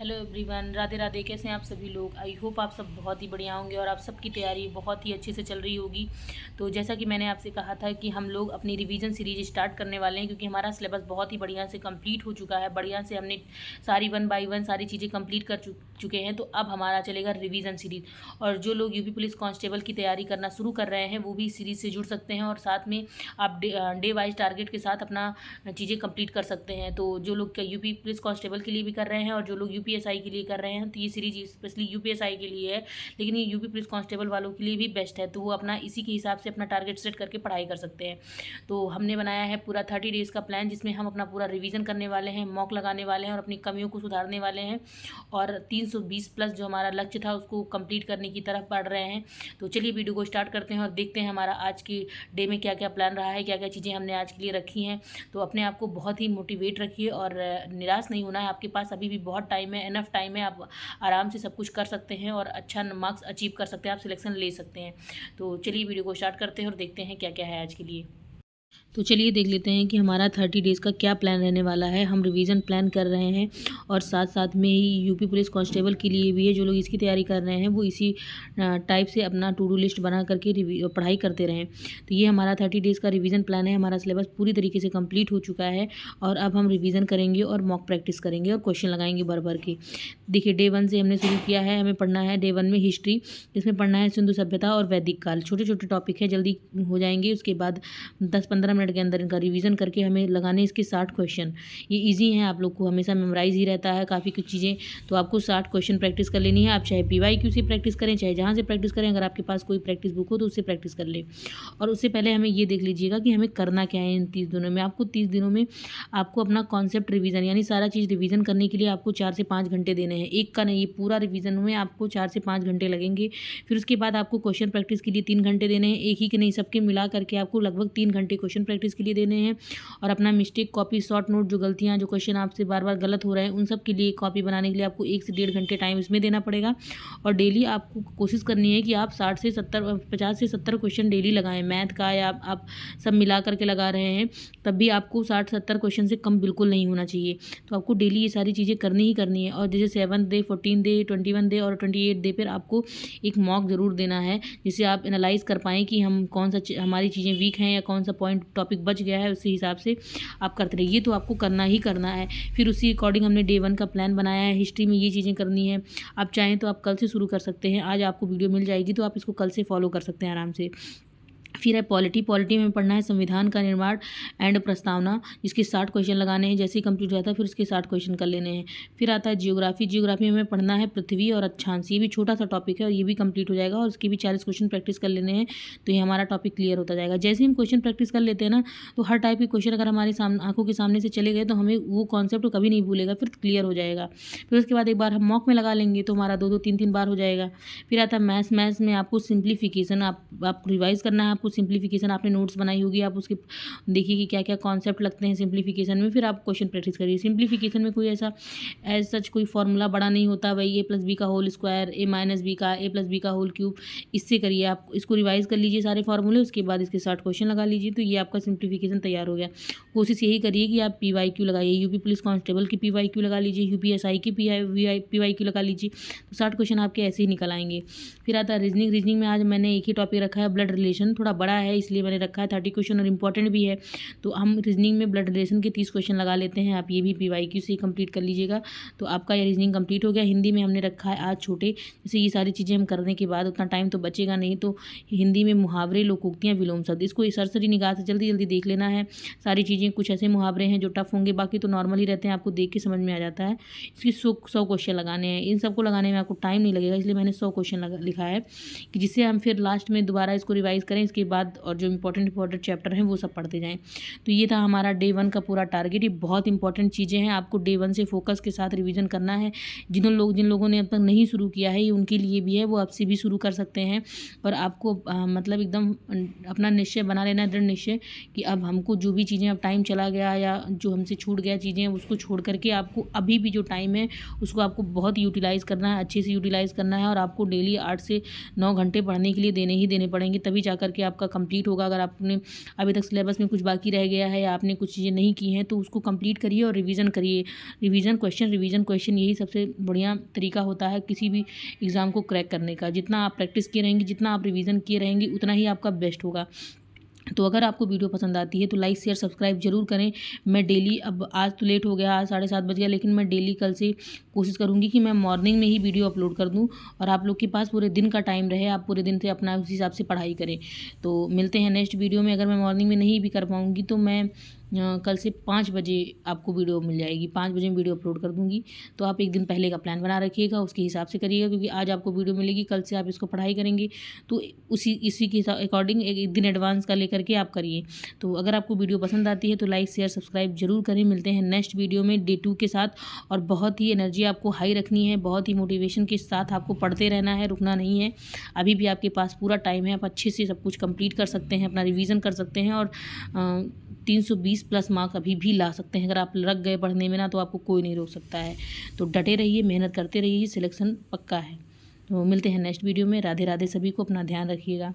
Hello everyone, Radhe Radhe. कैसे हैं आप सभी लोग? आई होप आप सब बहुत ही बढ़िया होंगे और आप सबकी तैयारी बहुत ही अच्छे से चल रही होगी। तो जैसा कि मैंने आपसे कहा था कि हम लोग अपनी रिवीजन सीरीज स्टार्ट करने वाले हैं, क्योंकि हमारा सिलेबस बहुत ही बढ़िया से कंप्लीट हो चुका है। बढ़िया से हमने सारी 1 बाय 1 सारी चीज़ें कंप्लीट कर चुके हैं। तो अब हमारा चलेगा रिवीजन सीरीज। और जो लोग यूपी पुलिस कांस्टेबल की तैयारी करना शुरू कर रहे हैं वो भी इस सीरीज से जुड़ सकते हैं, और साथ में आप डे वाइज टारगेट के साथ अपना चीज़ें कंप्लीट कर सकते हैं। तो जो लोग यूपी पुलिस कांस्टेबल के लिए भी कर रहे हैं और जो लोग यूपीएसआई के लिए कर रहे हैं, तो ये सीरीज स्पेशली यूपीएसआई के लिए है, लेकिन ये यूपी पुलिस कांस्टेबल वालों के लिए भी बेस्ट है। तो वो अपना इसी के हिसाब से अपना टारगेट सेट करके पढ़ाई कर सकते हैं। तो हमने बनाया है पूरा 30 डेज़ का प्लान, जिसमें हम अपना पूरा रिवीजन करने वाले हैं, मॉक लगाने वाले हैं और अपनी कमियों को सुधारने वाले हैं, और 320 प्लस जो हमारा लक्ष्य था उसको कंप्लीट करने की तरफ बढ़ रहे हैं। तो चलिए वीडियो को स्टार्ट करते हैं और देखते हैं हमारा आज की डे में क्या क्या प्लान रहा है, क्या क्या चीज़ें हमने आज के लिए रखी हैं। तो अपने आप को बहुत ही मोटिवेट रखिए और निराश नहीं होना है। आपके पास अभी भी बहुत टाइम है, इनफ टाइम है, आप आराम से सब कुछ कर सकते हैं और अच्छा मार्क्स अचीव कर सकते हैं, आप सिलेक्शन ले सकते हैं। तो चलिए वीडियो को स्टार्ट करते हैं और देखते हैं क्या क्या है आज के लिए। तो चलिए देख लेते हैं कि हमारा 30 डेज़ का क्या प्लान रहने वाला है। हम रिवीजन प्लान कर रहे हैं और साथ साथ में ही यूपी पुलिस कांस्टेबल के लिए भी है। जो लोग इसकी तैयारी कर रहे हैं वो इसी टाइप से अपना टू डू लिस्ट बना करके पढ़ाई करते रहें। तो ये हमारा 30 डेज़ का रिवीजन प्लान है। हमारा सिलेबस पूरी तरीके से कंप्लीट हो चुका है और अब हम रिवीजन करेंगे और मॉक प्रैक्टिस करेंगे और क्वेश्चन लगाएंगे भर भर के। देखिए, डे 1 से हमने शुरू किया है। हमें पढ़ना है डे 1 में हिस्ट्री, जिसमें पढ़ना है सिंधु सभ्यता और वैदिक काल। छोटे छोटे टॉपिक है, जल्दी हो जाएंगे। उसके बाद 10-15 मिनट के अंदर इनका रिवीजन करके हमें लगाने इसके 60 क्वेश्चन। ये इजी हैं, आप लोग को हमेशा मेमोराइज ही रहता है काफ़ी कुछ चीज़ें। तो आपको 60 क्वेश्चन प्रैक्टिस कर लेनी है। आप चाहे पीवाईक्यू से प्रैक्टिस करें, चाहे जहाँ से प्रैक्टिस करें। अगर आपके पास कोई प्रैक्टिस बुक हो तो उससे प्रैक्टिस कर लें। और उससे पहले हमें ये देख लीजिएगा कि हमें करना क्या है इन 30 दिनों में। आपको 30 दिनों में आपको अपना कॉन्सेप्ट रिवीजन, यानी सारा चीज़ रिवीजन करने के लिए आपको 4 से 5 घंटे देने हैं। एक का नहीं, ये पूरा रिवीजन में आपको 4 से 5 घंटे लगेंगे। फिर उसके बाद आपको क्वेश्चन प्रैक्टिस के लिए 3 घंटे देने हैं। एक ही के नहीं, सबके मिला करके आपको लगभग 3 घंटे क्वेश्चन प्रैक्टिस के लिए देने हैं। और अपना मिस्टेक कॉपी, शॉर्ट नोट, जो गलतियां, जो क्वेश्चन आपसे बार बार गलत हो रहे हैं, उन सब के लिए कॉपी बनाने के लिए आपको 1 से 1.5 घंटे टाइम इसमें देना पड़ेगा। और डेली आपको कोशिश करनी है कि आप 50 से 70 क्वेश्चन डेली लगाएं। मैथ का या आप सब मिला करके लगा रहे हैं, तब भी आपको 60-70 क्वेश्चन से कम बिल्कुल नहीं होना चाहिए। तो आपको डेली ये सारी चीज़ें करनी ही करनी है। और जैसे 7th day, 14th day, 21 day और 28 डे पर आपको एक मॉक ज़रूर देना है, जिससे आप एनालाइज कर पाएँ कि हम कौन सा हमारी चीज़ें वीक हैं या कौन सा पॉइंट टॉपिक बच गया है। उसी हिसाब से आप करते रहिए। तो आपको करना ही करना है। फिर उसी अकॉर्डिंग हमने डे 1 का प्लान बनाया है। हिस्ट्री में ये चीज़ें करनी है। आप चाहें तो आप कल से शुरू कर सकते हैं। आज आपको वीडियो मिल जाएगी तो आप इसको कल से फॉलो कर सकते हैं आराम से। फिर है पॉलिटी में पढ़ना है संविधान का निर्माण एंड प्रस्तावना, जिसके 60 क्वेश्चन लगाने हैं। जैसे ही कंप्लीट हो जाता है फिर उसके 60 क्वेश्चन कर लेने हैं। फिर आता है जियोग्राफी में पढ़ना है पृथ्वी और अक्षांश। ये भी छोटा सा टॉपिक है और ये भी कंप्लीट हो जाएगा और उसके भी 40 क्वेश्चन प्रैक्टिस कर लेने हैं। तो ये हमारा टॉपिक क्लियर होता जाएगा। जैसे ही हम क्वेश्चन प्रैक्टिस कर लेते हैं ना, तो हर टाइप के क्वेश्चन अगर हमारे आंखों के सामने से चले गए तो हमें वो कॉन्सेप्ट कभी नहीं भूलेगा, फिर क्लियर हो जाएगा। फिर उसके बाद एक बार हम मॉक में लगा लेंगे तो हमारा 2-2, 3-3 बार हो जाएगा। फिर आता है मैथ्स में आपको सिंप्लीफिकेशन, आप रिवाइज करना है। आपको सिंप्लीफिकेशन आपने नोट्स बनाई होगी, आप उसके देखिए कि क्या क्या कॉन्सेप्ट लगते हैं सिंप्लीफिकेशन में। फिर आप क्वेश्चन प्रैक्टिस करिए। सिंप्लीफिकेशन में कोई ऐसा एज सच कोई फॉर्मूला बड़ा नहीं होता, वही a+b का होल स्क्वायर, a-b का, a+b का होल क्यूब, इससे करिए। आप इसको रिवाइज कर लीजिए सारे फॉर्मूले, उसके बाद इसके 60 क्वेश्चन लगा लीजिए। तो ये आपका सिंप्लीफिकेशन तैयार हो गया। कोशिश यही करिए कि आप पीवाईक्यू लगाइए। यूपी पुलिस कांस्टेबल की पीवाईक्यू लगा लीजिए, यूपीएसआई की पीवाईक्यू लगा लीजिए। तो 60 क्वेश्चन आपके ऐसे ही निकल आएंगे। फिर आता है रीजनिंग में आज मैंने एक ही टॉपिक रखा है, ब्लड रिलेशन। थोड़ा बड़ा है इसलिए मैंने रखा है 30 क्वेश्चन और इंपॉर्टेंट भी है। तो हम रीजनिंग में ब्लड रिलेशन के 30 क्वेश्चन लगा लेते हैं। आप ये भी पीवाईक्यू से कंप्लीट कर लीजिएगा। तो आपका ये रीजनिंग कंप्लीट हो गया। हिंदी में हमने रखा है आज छोटे। जैसे ये सारी चीज़ें हम करने के बाद उतना टाइम तो बचेगा नहीं, तो हिंदी में मुहावरे, लोकोक्तियाँ, विलोम शब्द, इसको सरसरी निगाह से जल्दी जल्दी देख लेना है। सारी चीज़ें, कुछ ऐसे मुहावरे हैं जो टफ होंगे, बाकी तो नॉर्मल ही रहते हैं, आपको देख के समझ में आ जाता है। इसकी 100 क्वेश्चन लगाने हैं। इन सबको लगाने में आपको टाइम नहीं लगेगा, इसलिए मैंने 100 क्वेश्चन लिखा है, कि जिससे हम फिर लास्ट में दोबारा इसको रिवाइज करें इसके बाद, और जो इंपॉर्टेंट चैप्टर हैं वो सब पढ़ते जाएं। तो ये था हमारा डे 1 का पूरा टारगेट। ये बहुत इंपॉर्टेंट चीज़ें हैं, आपको डे 1 से फोकस के साथ रिवीजन करना है। जिन लोगों ने अब तक नहीं शुरू किया है, ये उनके लिए भी है, वो आपसे भी शुरू कर सकते हैं। और आपको मतलब एकदम अपना निश्चय बना लेना है, दृढ़ निश्चय, कि अब हमको जो भी चीज़ें, अब टाइम चला गया या जो हमसे छूट गया चीज़ें, उसको छोड़ करके आपको अभी भी जो टाइम है उसको आपको बहुत यूटिलाइज़ करना है, अच्छे से यूटिलाइज़ करना है। और आपको डेली 8 से 9 घंटे पढ़ने के लिए देने ही देने पड़ेंगे, तभी जा करके आपका कंप्लीट होगा। अगर आपने अभी तक सिलेबस में कुछ बाकी रह गया है या आपने कुछ चीज़ें नहीं की हैं तो उसको कंप्लीट करिए और रिवीजन करिए। रिवीजन क्वेश्चन यही सबसे बढ़िया तरीका होता है किसी भी एग्ज़ाम को क्रैक करने का। जितना आप प्रैक्टिस किए रहेंगे, जितना आप रिवीजन किए रहेंगे, उतना ही आपका बेस्ट होगा। तो अगर आपको वीडियो पसंद आती है तो लाइक शेयर सब्सक्राइब ज़रूर करें। मैं डेली, अब आज तो लेट हो गया, आज 7:30 बज गया, लेकिन मैं डेली कल से कोशिश करूँगी कि मैं मॉर्निंग में ही वीडियो अपलोड कर दूँ और आप लोग के पास पूरे दिन का टाइम रहे, आप पूरे दिन से अपना उस हिसाब से पढ़ाई करें। तो मिलते हैं नेक्स्ट वीडियो में। अगर मैं मॉर्निंग में नहीं भी कर पाऊँगी तो मैं कल से 5 बजे आपको वीडियो मिल जाएगी, 5 बजे मैं वीडियो अपलोड कर दूँगी। तो आप एक दिन पहले का प्लान बना रखिएगा, उसके हिसाब से करिएगा, क्योंकि आज आपको वीडियो मिलेगी, कल से आप इसको पढ़ाई करेंगे तो इसी के अकॉर्डिंग एक दिन एडवांस का लेकर के आप करिए। तो अगर आपको वीडियो पसंद आती है तो लाइक शेयर सब्सक्राइब जरूर करें। मिलते हैं नेक्स्ट वीडियो में डे 2 के साथ। और बहुत ही एनर्जी आपको हाई रखनी है, बहुत ही मोटिवेशन के साथ आपको पढ़ते रहना है, रुकना नहीं है। अभी भी आपके पास पूरा टाइम है, आप अच्छे से सब कुछ कंप्लीट कर सकते हैं, अपना रिवीजन कर सकते हैं और 320 प्लस मार्क अभी भी ला सकते हैं। अगर आप लग गए पढ़ने में ना तो आपको कोई नहीं रोक सकता है। तो डटे रहिए, मेहनत करते रहिए, सिलेक्शन पक्का है। तो मिलते हैं नेक्स्ट वीडियो में। राधे राधे, सभी को अपना ध्यान रखिएगा।